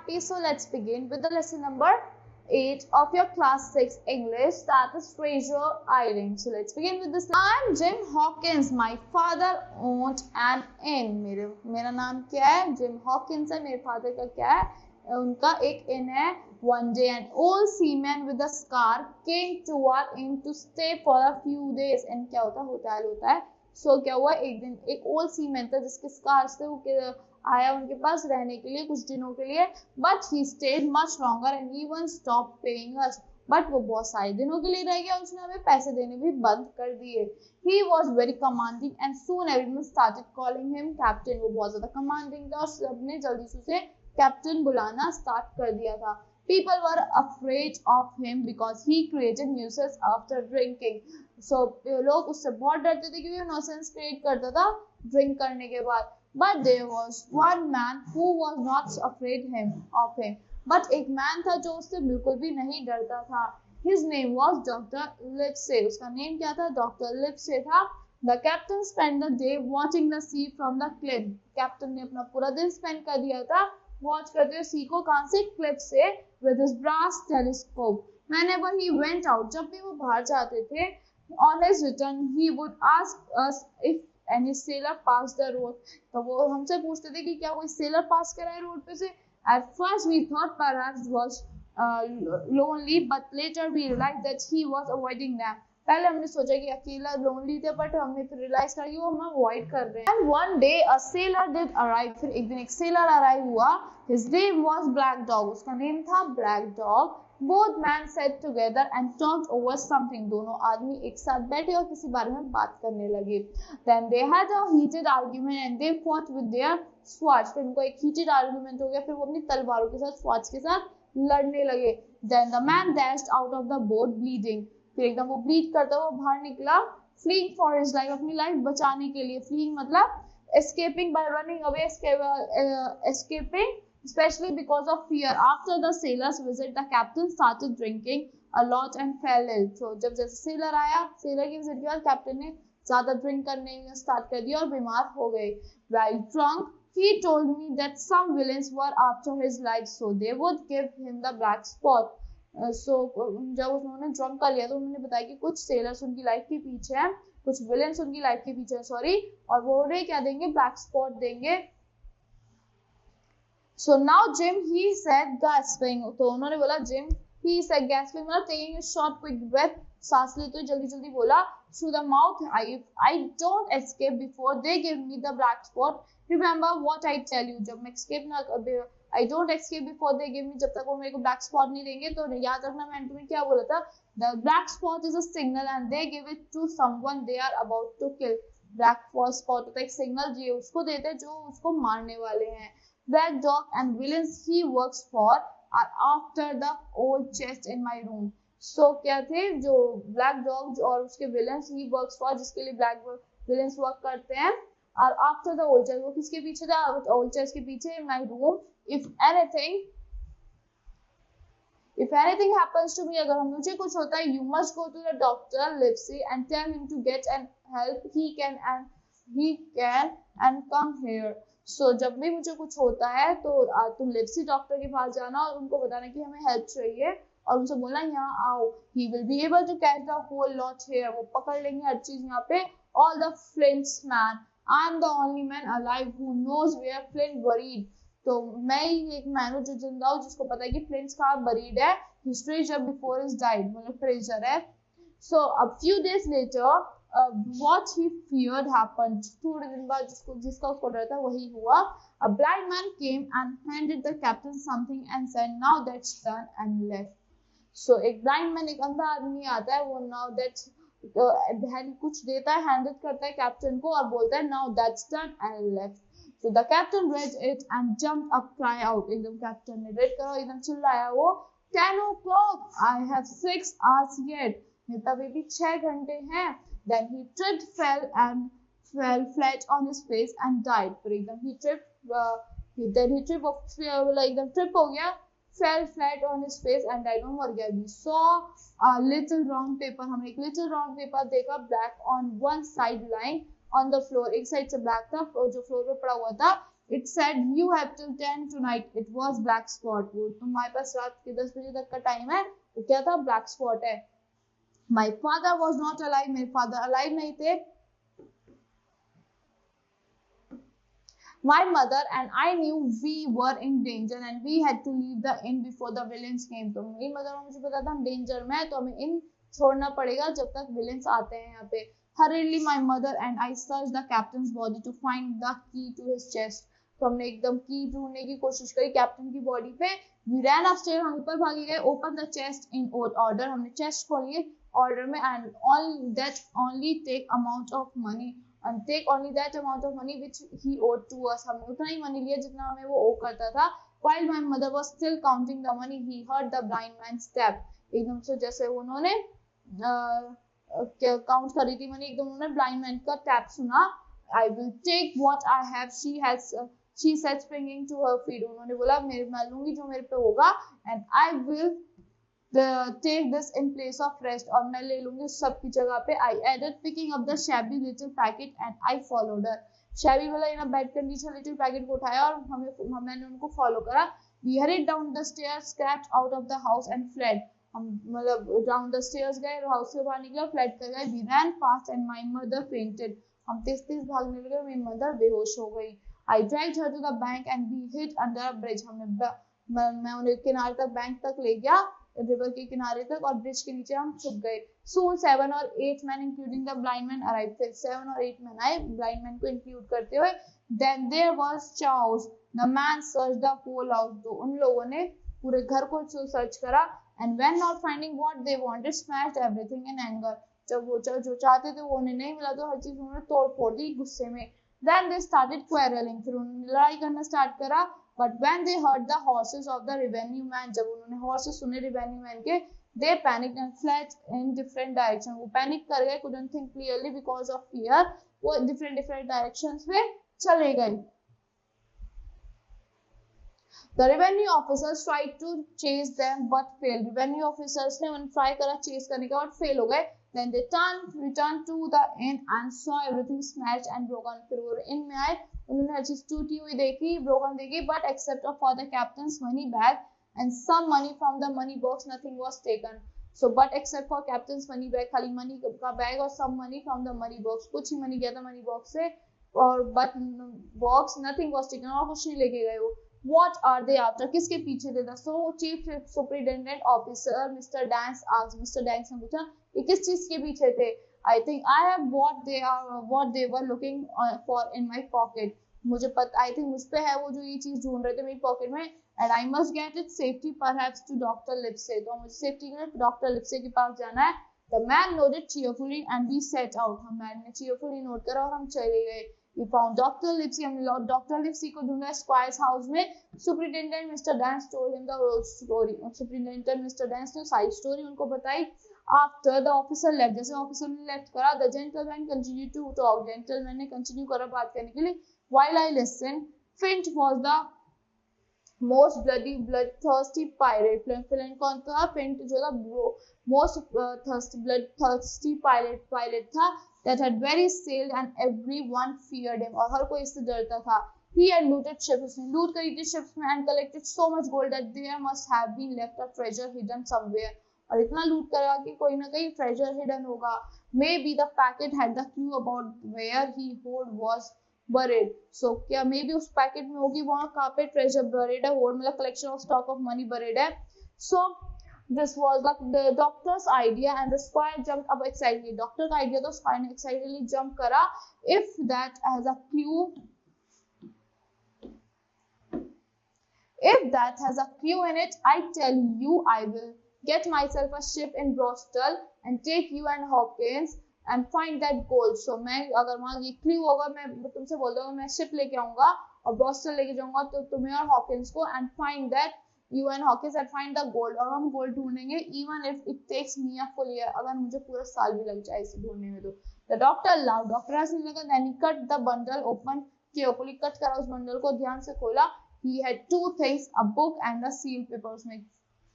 happy, so let's begin with the lesson number 8 of your class 6 English, that is treasure island. So let's begin with this. I'm Jim Hawkins. My father owned an inn. मेरा नाम क्या है? Jim Hawkins है. मेरे father का क्या है? उनका एक inn है. One day an old seaman with a scar came to our inn to stay for a few days. inn क्या होता है? होटल होता है. So क्या हुआ, एक दिन एक old seaman था जिसके scars थे, वो आया उनके पास रहने के लिए कुछ दिनों के लिए. But he stayed much longer and even stopped paying us. But वो बहुत सारे दिनों के लिए रह गया, उसने हमें पैसे देने भी बंद कर दिए. He was very commanding and soon everyone started calling him captain. वो बहुत ज्यादा commanding था और सबने जल्दी से उसे कैप्टन बुलाना स्टार्ट कर दिया था. People were afraid of him because he created nuisance after drinking. So लोग उससे बहुत डरते थे क्योंकि वो nuisance create करता था ड्रिंक करने के बाद. But there was one man who was not afraid of him. But एक man था जो उससे बिल्कुल भी नहीं डरता था. His name was Dr. Livesey. उसका नेम क्या था? Dr. Livesey था. The captain spent the day watching the sea from the cliff. Captain ने अपना पूरा दिन स्पेंड कर दिया था वॉच करते हुए सी को. कहां से? क्लिफ से. With his brass telescope. Whenever he went out, जब भी वो बाहर जाते थे, on his return he would ask us if any sailor passed the road. तो वो हमसे पूछते थे कि क्या कोई sailor पास कर रहा है रोड पे से. At first we thought perhaps was lonely, but later we realized that he was avoiding them. पहले हमने सोचा कि अकेला lonely थे, but हमने फिर realize करा कि वो हमें avoid कर रहे हैं. And one day a sailor did arrive. फिर एक दिन एक sailor arrive हुआ. His name was Black Dog. उसका नेम था Black Dog. Both men sat together and talked over something. दोनों आदमी एक साथ बैठे और किसी बारे में बात करने लगे. Then they had a heated argument and they fought with their swords. फिर उनको एक heated argument हो गया, फिर वो अपनी तलवारों के साथ swords के साथ लड़ने लगे. Then the man dashed out of the boat bleeding. फिर एकदम वो bleed करता हुआ बाहर निकला, fleeing for his life, अपनी लाइफ बचाने के लिए. Fleeing मतलब escaping by running away, escaping. Especially because of fear. After the sailor's visit, the captain started drinking a lot and fell ill. So जब जैसे sailor आया, sailor की visit के बाद captain ने ज़्यादा drink करने start कर दिया और बीमार हो गए. While drunk, he told me that some villains were after his life, so they would give him the black spot. So जब उन्होंने drunk कर लिया तो उन्होंने बताया कि कुछ sailors उनकी life के पीछे हैं, कुछ villains उनकी life के पीछे हैं, sorry, और वो उन्हें क्या देंगे? Black spot देंगे. So now Jim, he said, gasping. तो उन्होंने बोला Jim, he said gasping मतलब taking a short quick breath. सांस लेते हुए जल्दी जल्दी बोला through the mouth. I don't escape before they give me the black spot. Remember what I tell you. जब मैं escape ना I don't escape before they give me, जब तक वो मेरे को black spot नहीं देंगे. तो याद रखना मैंने तुम्हें क्या बोला था? The black spot is a signal and they give it to someone they are about to kill. Black spot होता है एक signal जो उसको देते हैं जो उसको मारने वाले हैं. Black Dog and villains he works for are after the old chest in my room. So क्या थे जो Black Dog और उसके villains he works for, जिसके लिए Black villains work करते हैं, are after the old chest. वो किसके पीछे था? Old chest के पीछे in my room. If anything happens to me, अगर मुझे कुछ होता है, you must go to the Dr. Livesey and tell him to get and help. He can and come here. So जब भी मुझे कुछ होता है तो तुम लिप्सी डॉक्टर के पास जाना और उनको बताना कि हमें हेल्प चाहिए और उनसे बोलना यहाँ आओ. He will be able to catch the whole lot here. वो पकड़ लेंगे हर चीज यहाँ पे. All the Flint's man. I'm the only man alive who knows where Flint buried. तो मैं ही एक मैन हूँ जो जिंदा हूँ जिसको पता है कि फ्लिंट कहाँ buried है. History जब before his died मतलब treasure है. So a few days later, what he feared happened. थोड़े दिन बाद जिसका उसको डर था वही हुआ. A blind man came and handed the captain something and said, "Now that's done," and left. So एक blind man, एक अंधा आदमी आता है, वो now that's कुछ देता है, handed करता है captain को और बोलता है "Now that's done," and left. So the captain read it and jumped up, cry out. एकदम captain ने read करा, एकदम चिल्लाया वो 10 o'clock. I have 6 hours yet. मेरे पास अभी 6 घंटे हैं. Then he tripped, fell flat on his face and died. फिर एकदम he tripped, एकदम trip हो गया, fell flat on his face and died. वो मर गया. We saw a little round paper. हमने एक little round paper देखा, black on one side lying on the floor. एक साइड से black था जो फ्लोर पे पड़ा हुआ था. It said you have till 10 tonight. It was black spot. वो तुम्हारे पास रात के 10 बजे तक का टाइम है. वो क्या था? ब्लैक स्पॉट है. My father was not alive. मेरे फादर अलाइव नहीं थे. My mother and I knew we were in danger and we had to leave the inn before the villains came. तो मेरी मदर और मुझे पता था हम डेंजर में है, तो हमें इन छोड़ना पड़ेगा जब तक विलेंस आते हैं यहाँ पे. Hurriedly my mother and I searched the captain's body to find the key to his chest. तो हमने एकदम की ढूंढने की कोशिश करी कैप्टन की बॉडी पे. We ran upstairs, हम ऊपर भागे गए. Open the chest in order, हमने चेस्ट खोली ऑर्डर में. And all that only take amount of money and take only that amount of money which he owed to us. हमने उतना ही मनी लिया जितना हमें वो ओ करता था. While my mother was still counting the money, he heard the blind man step. एकदम से जैसे उन्होंने काउंट कर रही थी मनी, एकदम उन्होंने ब्लाइंड मैन का टैप सुना. I will take what I have. She said springing to her feet. उन्होंने बोला मैं लूंगी जो मेरे पे होगा. And I will take this in place of rest. और मैं ले लूंगी सब की जगह पे. I added picking up the shabby little packet and I followed her. Shabby वाला in bad condition little packet को उठाया और मैंने उनको फॉलो करा. We hurried down the stairs, scratched out of the house and fled. हम मतलब down the stairs गए, हाउस से बाहर निकला, फ्लैट कर गए. We ran fast and my mother fainted. हम तेज तेज भागने लगे, मेरी मदर बेहोश हो गई. I dragged her to the bank and we hid under a bridge. मैं उन्हें किनारे तक, बैंक तक ले गया, रिवर के किनारे तक, और ब्रिज के नीचे हम छुप गए. Soon 7 or 8 men including the blind man arrived. फिर 7 और 8 men आए ब्लाइंड मैन को इंक्लूड करते हुए. Then there was chaos. The man searched the whole house. तो उन लोगों ने पूरे घर को सर्च करा. And when not finding what they wanted, smashed everything in anger. जब वो जो चाहते थे वो उन्हें नहीं मिला तो हर चीज उन्होंने तोड़ फोड़ दी गुस्से में. Then they started quarreling. फिर उन्होंने लड़ाई करना स्टार्ट करा. But when they heard the horses of the revenue man, जब उन्होंने horses सुने revenue man के, they panicked and fled in different directions. वो panic कर गए, couldn't think clearly because of fear. वो different directions में चले गए. The revenue officers tried to chase them but failed. Revenue officers ने उन्हें try करा chase करने का और fail हो गए. Then they returned to the inn and saw everything smashed and broken. फिर वो inn में आए, उन्होंने हर चीज टूटी हुई देखी, broken देखी, but except for the captain's money bag and some money from the money box, nothing was taken. So but except for captain's money bag, खाली money का bag और some money from the money box, कुछ ही money गया था money box से, और but box nothing was taken, और कुछ नहीं लेके गए वो. What are they after? किसके पीछे थे? So chief superintendent officer Mr. Danks asked. Mr. Danks ने पूछा ये किस चीज के पीछे थे? I think I have what they were looking for in my pocket. मुझे पता, I think मुझ पे है वो जो ये चीज ढूंढ रहे थे मेरी पॉकेट में. And I must get it safety perhaps to Dr. Lipsey. तो मुझे सेफ्टी के लिए डॉक्टर लिप्से के पास जाना है. The man nodded cheerfully and we set out. हम मैन ने cheerfully नोट करा और हम चले गए. We found Dr. Lipsey. हमने डॉक्टर लिप्सी को ढूंढा स्क्वायर्स हाउस में. Superintendent Mr. Dance told him the whole story. Superintendent Mr. Dance ने सारी स्टोरी उनको बताई. After the officer left, जैसे ऑफिसर ने लेफ्ट करा, the gentleman continued to talk. Gentleman ने कंटिन्यू करा बात करने के लिए. While I listened, Flint was the most bloodthirsty pirate. Flint कौन था? Flint जो था most bloodthirsty pirate था. That had very sailed and everyone feared him. और हर कोई इससे डरता था. He had looted ships. उसने लूट करी थी ships में and collected so much gold that there must have been left a treasure hidden somewhere. और इतना लूट करा कि कोई ना कहीं treasure hidden होगा. Maybe the packet had the clue about where he hoard was buried. So क्या maybe उस पैकेट में होगी वहाँ कहाँ पे treasure buried है, hoard मतलब collection of stock of money buried है. So this was the doctor's idea and the squire jumped up excitedly. Doctor का idea तो squire ने excitedly jump करा. If that has a clue in it, I tell you I will get myself a ship in Bristol and take you and Hawkins and find that gold. So मैं अगर वहाँ ये clue होगा मैं तुमसे बोल दूँगा मैं ship लेके आऊँगा और ब्रॉस्टल लेके जाऊँगा तो तुम्हें और हॉकिंस को and find that you and Hawkins and find the gold. और हम गोल्ड ढूंढेंगे even if it takes me a full year. अगर मुझे पूरा साल भी लग जाए इसे ढूंढने में तो. The doctor laughed. डॉक्टर हंसने लगा. Then he cut the bundle open. Carefully cut करा उस बंडल को, ध्यान से खोला. He had two things, a book and a sealed paper. उसमें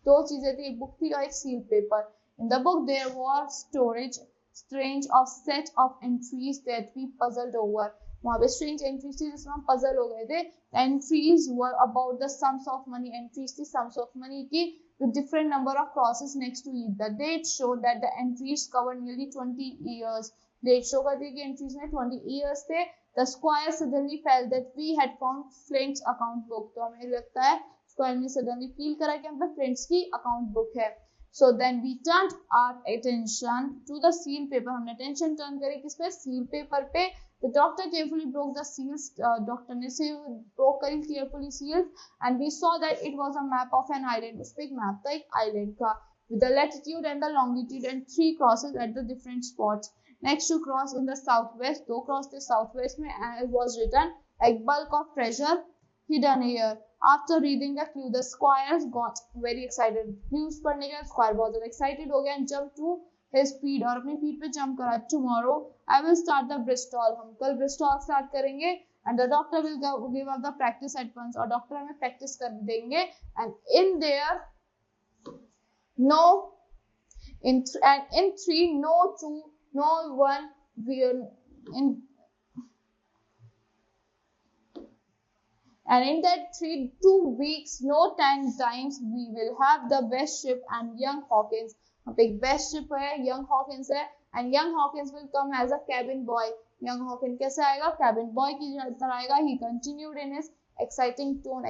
दो चीजें थी, एक बुक थी और एक sealed paper. In the book there was strange of set of entries that we puzzled over. वहाँ पे स्ट्रेंज एंट्रीज थी जिसमें हम पजल हो गए थे. Entries were about the sums of money. Entries थी सम्स ऑफ मनी की with different number of crosses next to each. The date showed that the entries covered nearly 20 years. Date show करती है कि entries में 20 years थे. The squire suddenly felt that we had found Flint's account book. तो हमें लगता है squire ने suddenly feel करा कि हम पे Flint's की account book है. So then we turned our attention to the seal paper. हमने attention turn करी किस पे? Seal paper पे. The doctor carefully broke the seals. Doctor ने से broke करी carefully seals, and we saw that it was a map of an island. उस पे एक map था एक island का, with the latitude and the longitude and 3 crosses at the different spots. Next to cross in the southwest, 2 cross थे southwest में, and it was written a bulk of treasure hidden here. After reading the clue, the squire got very excited. Clues पढ़ने के बाद squire बहुत ज़्यादा excited हो गया and jumped to his feet और अपनी feet पे jump करा. Tomorrow I will start the Bristol. हम कल Bristol start करेंगे and the doctor will give up the practice at once. और doctor हमें practice कर देंगे and in there no in 3 no 2 no 1 will in and in that 2 weeks no 10 times we will have the best ship and young Hawkins. अब एक best ship है, young Hawkins है, and young Hawkins will come as a cabin boy. Young Hawkins कैसे आएगा? Cabin boy की तरह आएगा. He continued in his exciting tone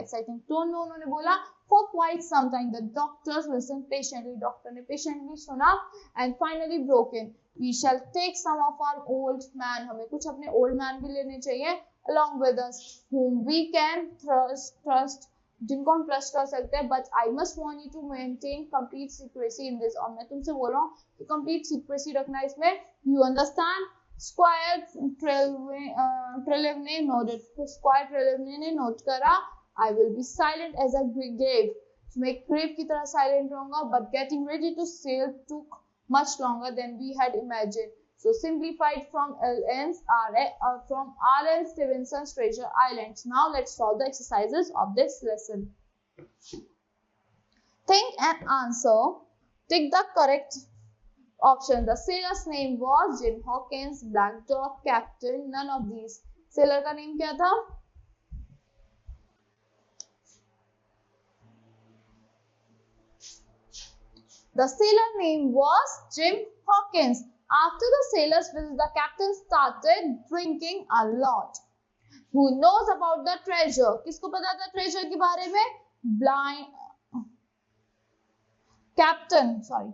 में उन्होंने बोला for quite some time. The doctors listen patiently. Doctor ने पेशेंटली सुना and finally broke in. We shall take some of our old man. हमें कुछ अपने ओल्ड मैन भी लेने चाहिए along with us whom we can trust, जिनको हम ट्रस्ट कर सकते हैं. But I must want you to maintain complete secrecy in this. और मैं तुमसे बोल रहा हूँ कि कंप्लीट सीक्रेसी रखना इसमें. You understand? Squire Trelawney noted. Squire Trelawney ने नोट करा. I will be silent as a grave. मैं एक ग्रेव की तरह साइलेंट रहूंगा. But getting ready to sail took much longer than we had imagined. So simplified from R.L. Stevenson's Treasure Islands. Now let's solve the exercises of this lesson. Think and answer. Tick the correct option. The sailor's name was Jim Hawkins, Black Dog, Captain. None of these. Sailor का name क्या था? The sailor name was Jim Hawkins. After the sailor's visit, the captain started drinking a lot. Who knows about the treasure? किसको पता था treasure के बारे में? Captain, sorry.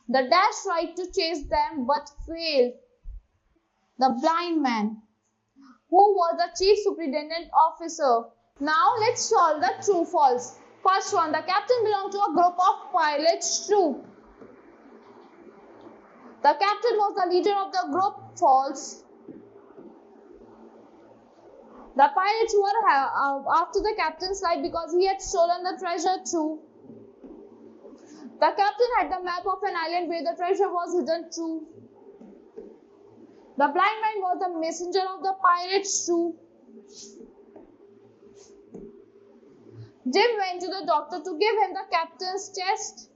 The dash tried to chase them but failed. The blind man. Who was the chief superintendent officer? Now let's solve the true-false. First one, the captain belonged to a group of pilots. True. The captain was the leader of the group. False. The pirates were after the captain's life because he had stolen the treasure. True. The captain had the map of an island where the treasure was hidden. True. The blind man was the messenger of the pirates. True. Jim went to the doctor to give him the captain's chest.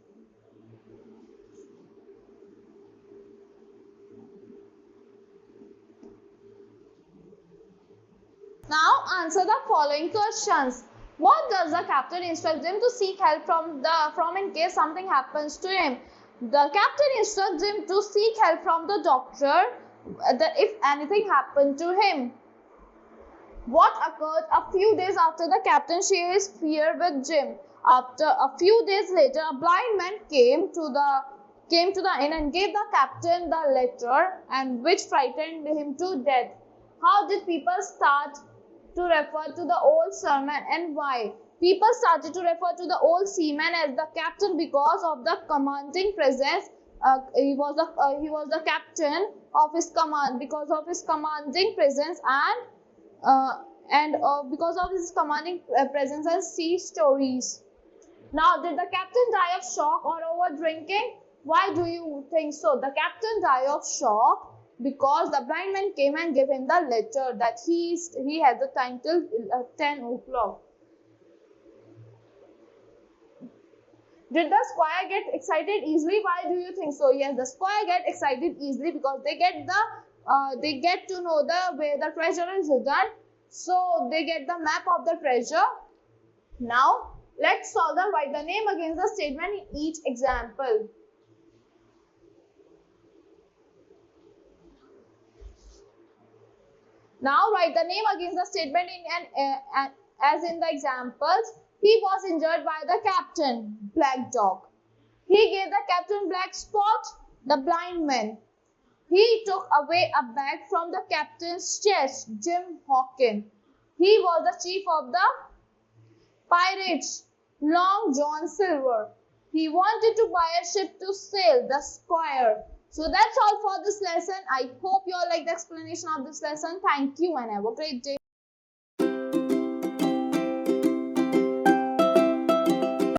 Now answer the following questions. What does the captain instruct Jim to seek help from in case something happens to him? The captain instructs Jim to seek help from the doctor if anything happened to him. What occurred a few days after the captain shared his fear with Jim? After a few days later, a blind man came to the inn and gave the captain the letter, and which frightened him to death. How did people start to refer to the old seaman and why? People started to refer to the old seaman as the captain because of the commanding presence. He was the captain of his command because of his commanding presence and because of his commanding presence and sea stories. Now, did the captain die of shock or over drinking? Why do you think so? The captain died of shock because the blind man came and gave him the letter that he had the time till 10 o'clock. Did the squire get excited easily? Why do you think so? Yes, the squire get excited easily because they get the they get to know where the treasure is hidden. So they get the map of the treasure. Now let's solve them. Write the name against the statement in each example. Now write the name against the statement as in the examples. He was injured by the captain, black dog. He gave the captain black spot, the blind man. He took away a bag from the captain's chest, Jim Hawkins. He was the chief of the pirates, Long John Silver. He wanted to buy a ship to sail, the Squire. So that's all for this lesson. I hope you all like the explanation of this lesson. Thank you and have a great day.